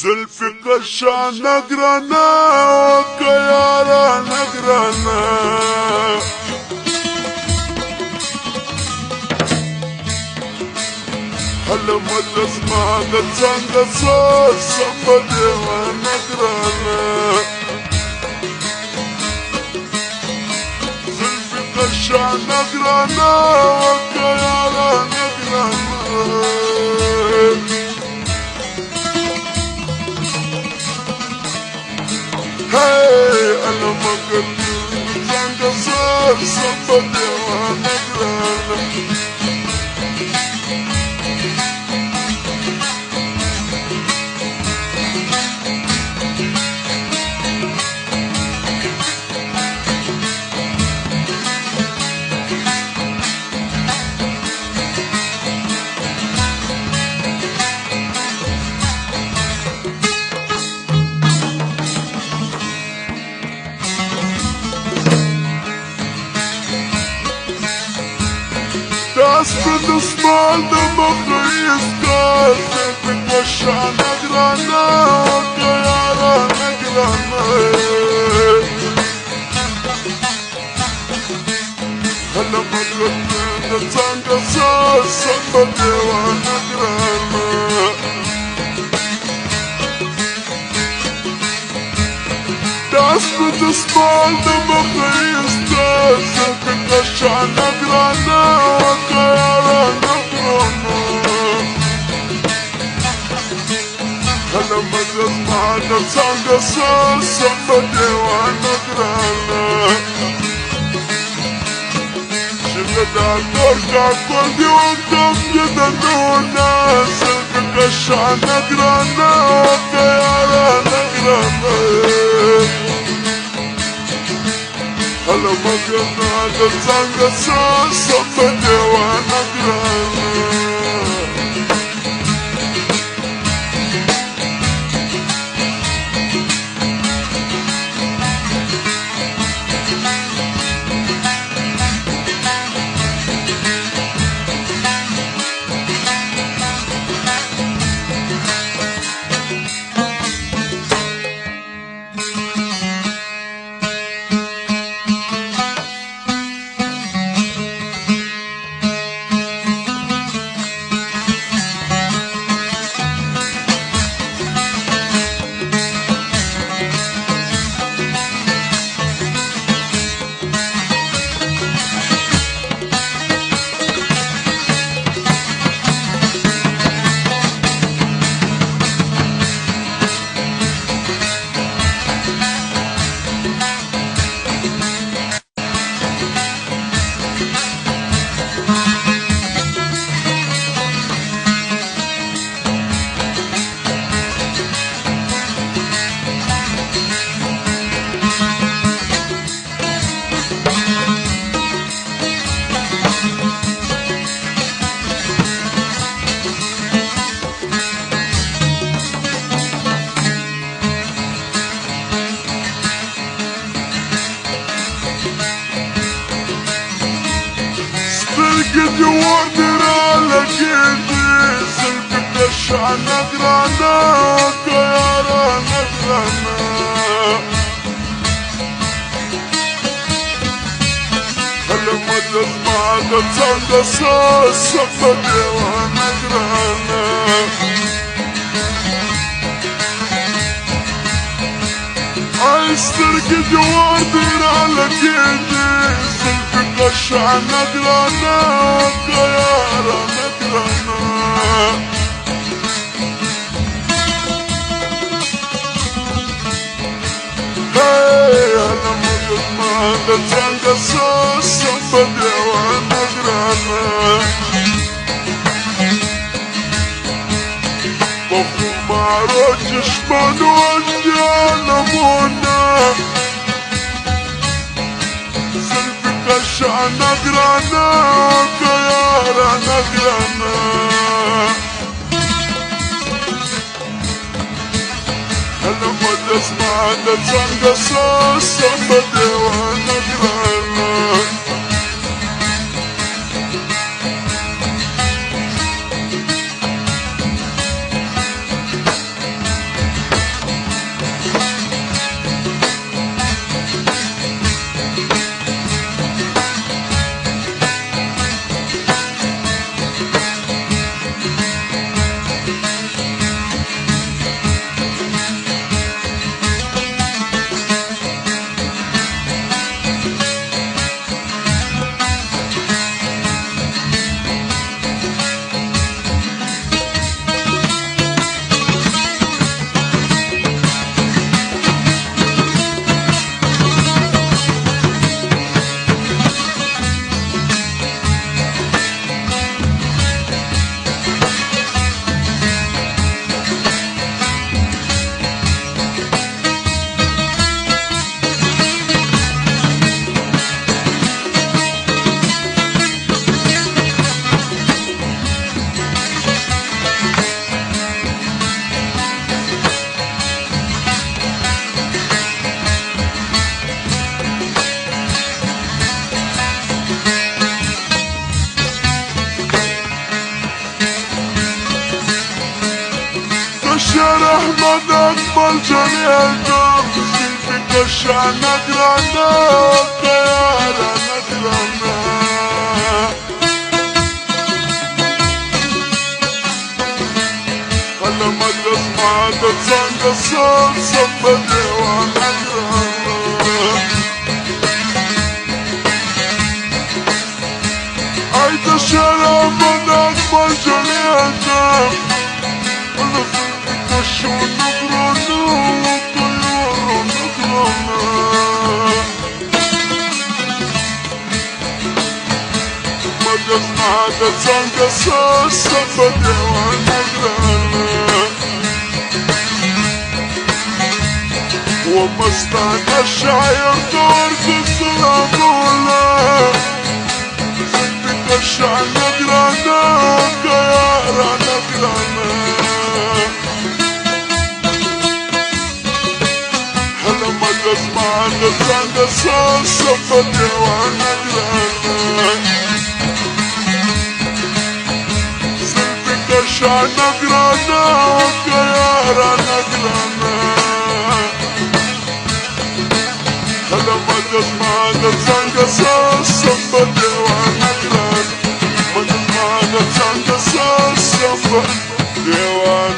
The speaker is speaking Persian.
زلفك الشان قرانا وكيارا نقرانا هلا ما تسمع قصان قصاص صفدي ونقرانا زلفك الشان قرانا وكيارا نقرانا هاي أنا ما قلت زنقة صار صفدي ونقرانا Aspen the small, the mockery is gone. Sipping the shana grana, kayara nagrana. Hala magrana, the tanga sauce, somebody wanna grana. Aspen the small, the mockery is gone. Sipping the shana grana. أنا مدرس معنا تانجا صار صفدي ونقرانا شلنا نرجع كل يوم كم يدنونا سلكك الشعر نقرانا وكيارا نقرانا أنا مدرس معنا تانجا صار صفدي ونقرانا قد يوردر على جيدي سلكك الشعر نقرانا وكيارا نقرانا هلا ما تسمع قصان قصاص صفدي ونقرانا عايزتر قد يوردر على جيدي سلكك الشعر نقرانا وكيارا نقرانا هاي أنا مجد ما قلتان قصاص صفدي ونقرانا بخو ما رجش من وجهنا مونا الشعر نقرانا وكيارا نقرانا هلا ما تسمع نتان قصاص صفدي ونقرانا الشرح من أجمل جنيتك سيفك الشعنة جرانك يا رانا جرانا خلى مجلس ما تتسنق الصوت صبتي وانا جرانا عيد الشرف من أجمل جنيتك أنا فيك الشون نقرانا والطيارة نقرانا مجلس ما تتسنق الصوت صبتي وانا جرانا ومستنى الشعير ترك السلامولة سيبك الشعنة جرانك يا رانا جرانا هلا مجلس ما تتسنى الصوت صبتي وانا جرانا سيبك الشعنة جرانك يا رانا جرانا هلا مجلس ما تتسنق الصوت صبتي وانا جرانا مجلس ما تتسنق الصوت صبتي وانا